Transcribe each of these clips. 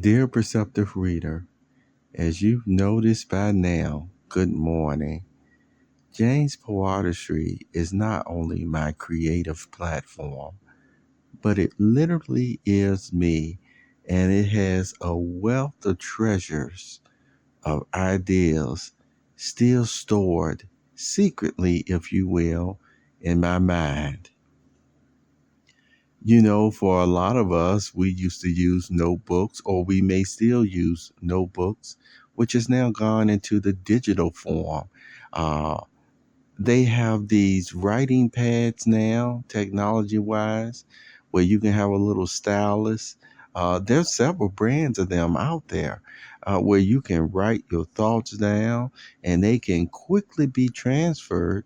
Dear Perceptive Reader, as you've noticed by now, good morning. James Poeartistry is not only my creative platform, but it literally is me, and it has a wealth of treasures of ideas still stored secretly, if you will, in my mind. You know, for a lot of us, we used to use notebooks, or we may still use notebooks, which has now gone into the digital form. Uh, they have these writing pads now, technology wise, where you can have a little stylus. There's several brands of them out there where you can write your thoughts down and they can quickly be transferred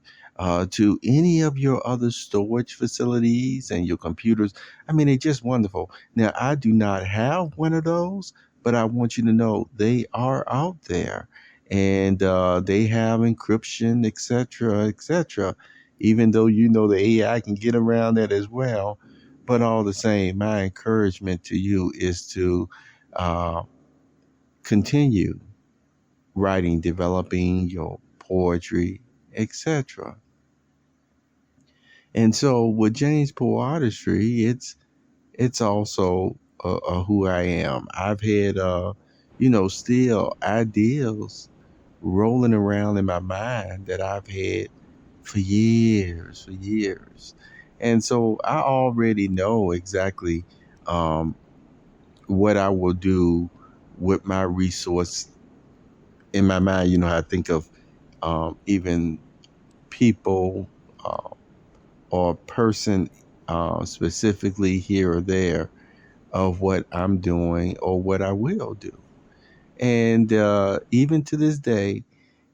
to any of your other storage facilities and your computers. I mean, they're just wonderful. Now, I do not have one of those, but I want you to know they are out there and they have encryption, etc., etc. Even though you know the AI can get around that as well, but all the same, my encouragement to you is to uh, continue writing, developing your poetry, etc. And so with James Poole Artistry, it's also who I am. I've had still ideals rolling around in my mind that I've had for years. And so I already know exactly um, what I will do with my resource in my mind. You know, I think of even people uh, or person specifically here or there of what I'm doing or what I will do. And even to this day,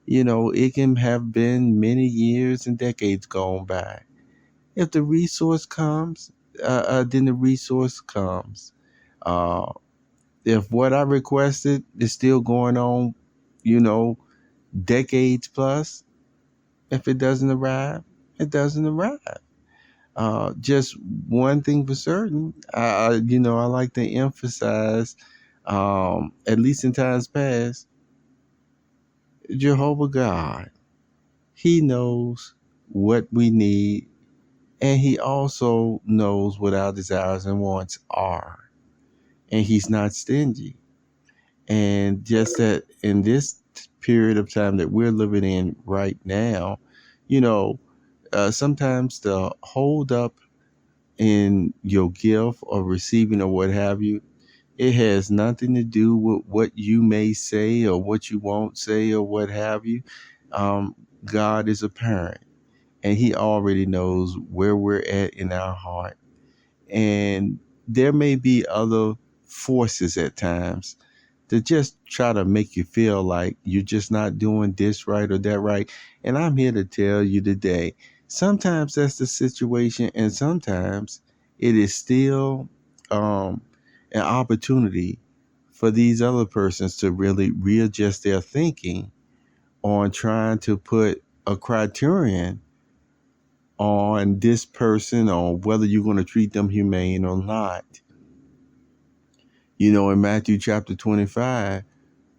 you know, it can have been many years and decades gone by. If the resource comes, then the resource comes. Uh, if what I requested is still going on, you know, decades plus, if it doesn't arrive, it doesn't arrive. Just one thing for certain, I like to emphasize, at least in times past, Jehovah God. He knows what we need, and he also knows what our desires and wants are. And he's not stingy. And just that in this period of time that we're living in right now, you know, sometimes the hold up in your gift or receiving or what have you, it has nothing to do with what you may say or what you won't say or what have you. God is a parent, and he already knows where we're at in our heart. And there may be other forces at times to just try to make you feel like you're just not doing this right or that right. And I'm here to tell you today, sometimes that's the situation, and sometimes it is still an opportunity for these other persons to really readjust their thinking on trying to put a criterion on this person or whether you're going to treat them humane or not. You know, in Matthew chapter 25,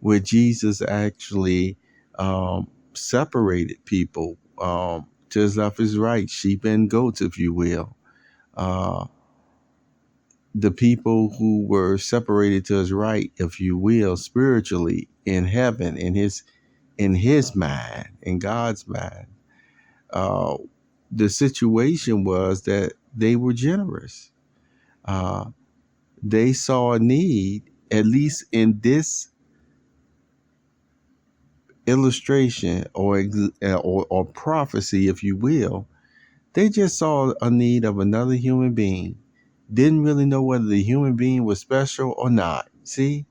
where Jesus actually separated people to his left, his right, sheep and goats, if you will. The people who were separated to his right, if you will, spiritually in heaven, in his mind, in God's mind. Uh, the situation was that they were generous. Uh, they saw a need, at least in this illustration or prophecy, if you will. They just saw a need of another human being. Didn't really know whether the human being was special or not. See,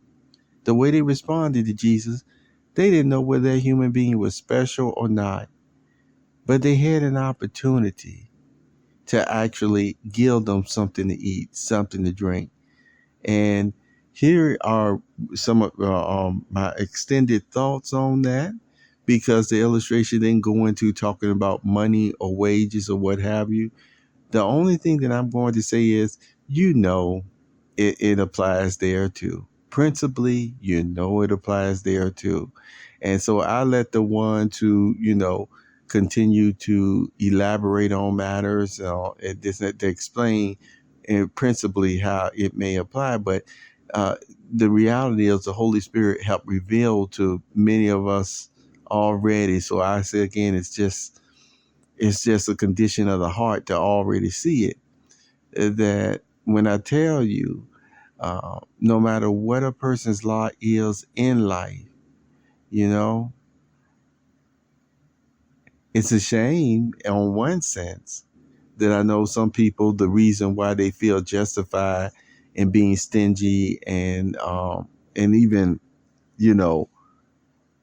the way they responded to Jesus, they didn't know whether that human being was special or not. But they had an opportunity to actually give them something to eat, something to drink. And here are some of my extended thoughts on that, because the illustration didn't go into talking about money or wages or what have you. The only thing that I'm going to say is, you know, it applies there too. principally, it applies there too. And so I let the ones who, continue to elaborate on matters to explain principally how it may apply. But uh, the reality is the Holy Spirit helped reveal to many of us already. So I say again, it's just a condition of the heart to already see it. That when I tell you, no matter what a person's lot is in life, you know, it's a shame on one sense that I know some people, the reason why they feel justified in being stingy and even, you know,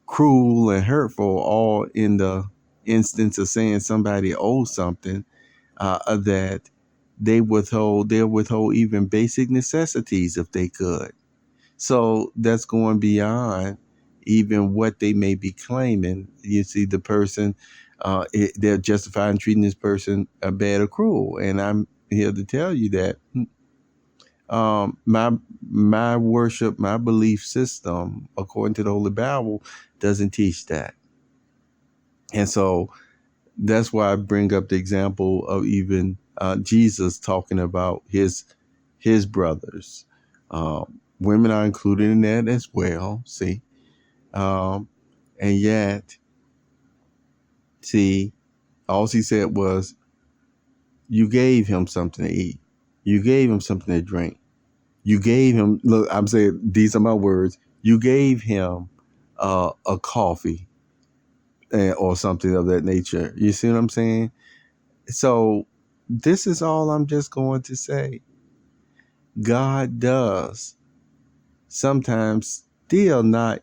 cruel and hurtful, all in the instance of saying somebody owes something, that they'll withhold even basic necessities if they could. So that's going beyond even what they may be claiming. You see, the person, they're justified in treating this person bad or cruel. And I'm here to tell you that my worship, my belief system, according to the Holy Bible, doesn't teach that. And so that's why I bring up the example of even Jesus talking about his brothers. Women are included in that as well. See, and yet, see, all he said was, "You gave him something to eat. You gave him something to drink. You gave him." Look, I'm saying these are my words. You gave him a coffee or something of that nature. You see what I'm saying? So this is all I'm just going to say. God does sometimes still not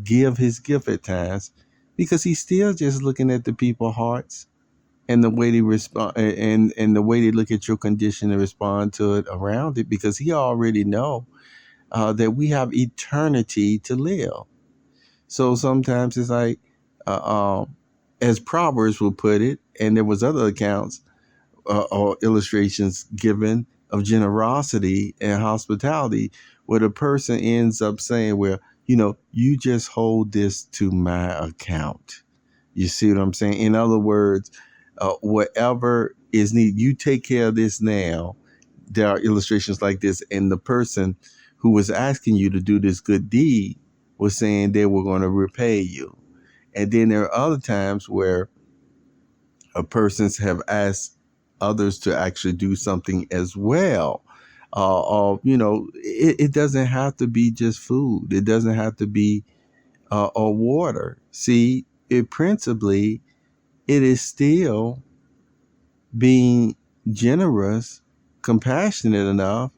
give his gift at times because he's still just looking at the people's hearts and the way they respond and the way they look at your condition and respond to it around it, because he already know that we have eternity to live. So sometimes it's like, as Proverbs will put it, and there was other accounts or illustrations given of generosity and hospitality, where the person ends up saying, well, you just hold this to my account. You see what I'm saying? In other words, whatever is needed, you take care of this now. There are illustrations like this, and the person who was asking you to do this good deed was saying they were going to repay you. And then there are other times where persons have asked others to actually do something as well. It doesn't have to be just food. It doesn't have to be or water. See, it is still being generous, compassionate enough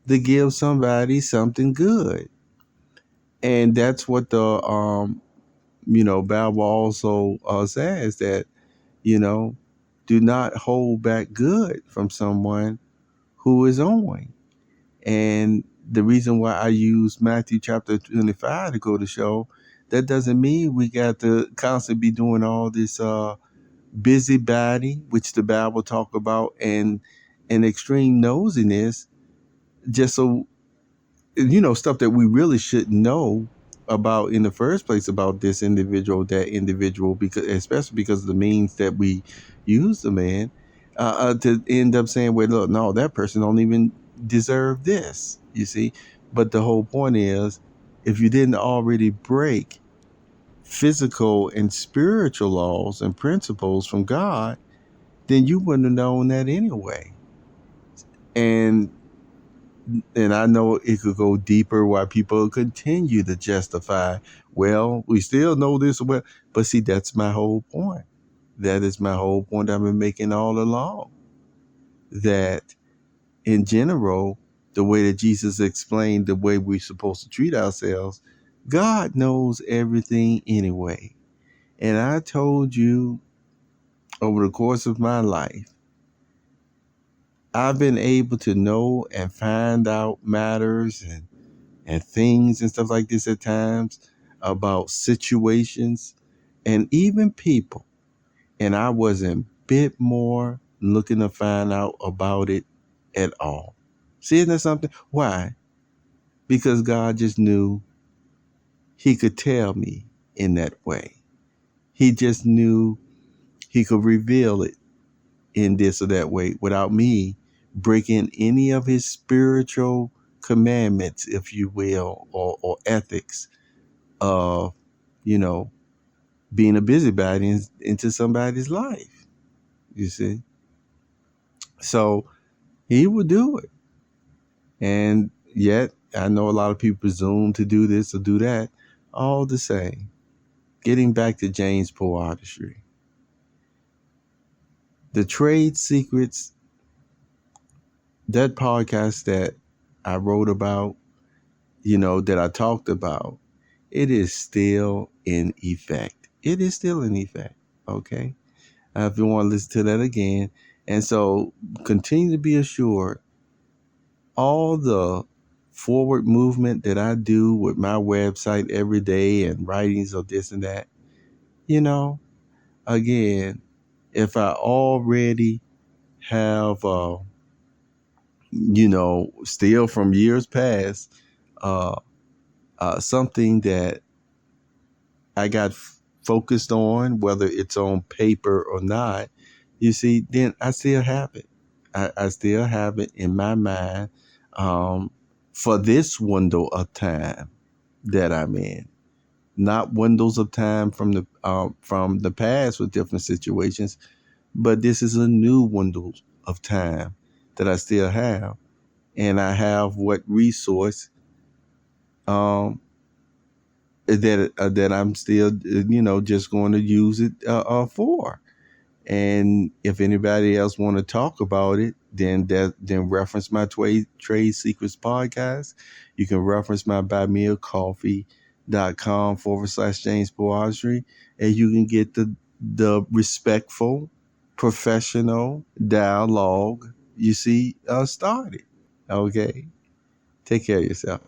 to give somebody something good. And that's what the Bible also says, that do not hold back good from someone who is owing. And the reason why I use Matthew chapter 25 to go to show, that doesn't mean we got to constantly be doing all this busybody, which the Bible talk about, and extreme nosiness, just so stuff that we really should know about in the first place about this individual, that individual, because especially because of the means that we use them in, to end up saying, well, look, no, that person don't even deserve this, you see. But the whole point is, if you didn't already break physical and spiritual laws and principles from God, then you wouldn't have known that anyway. And I know it could go deeper, why people continue to justify, well, we still know this, well, but see, that's my whole point. That is my whole point I've been making all along. That in general, the way that Jesus explained the way we're supposed to treat ourselves, God knows everything anyway. And I told you, over the course of my life, I've been able to know and find out matters and things and stuff like this at times, about situations and even people. And I wasn't bit more looking to find out about it at all. See, isn't that something? Why? because God just knew he could tell me in that way. He just knew he could reveal it in this or that way without me breaking any of his spiritual commandments, if you will, or ethics of, you know, being a busybody into somebody's life, you see. So he would do it. And yet, I know a lot of people presume to do this or do that. All the same, getting back to James Poeartistry, the trade secrets, that podcast that I wrote about, that I talked about, it is still in effect. It is still in effect. Okay. If you want to listen to that again. And so continue to be assured all the forward movement that I do with my website every day and writings of this and that, again, if I already have, still from years past, uh, something that I got focused on, whether it's on paper or not, you see, then I still have it. I still have it in my mind, for this window of time that I'm in. Not windows of time from the past with different situations, but this is a new window of time that I still have, and I have what resource that I'm still just going to use it for. And if anybody else want to talk about it, then reference my Trade Secrets podcast. You can reference my buymeacoffee.com/James Poeartistry, and you can get the respectful, professional dialogue, started. Okay. Take care of yourself.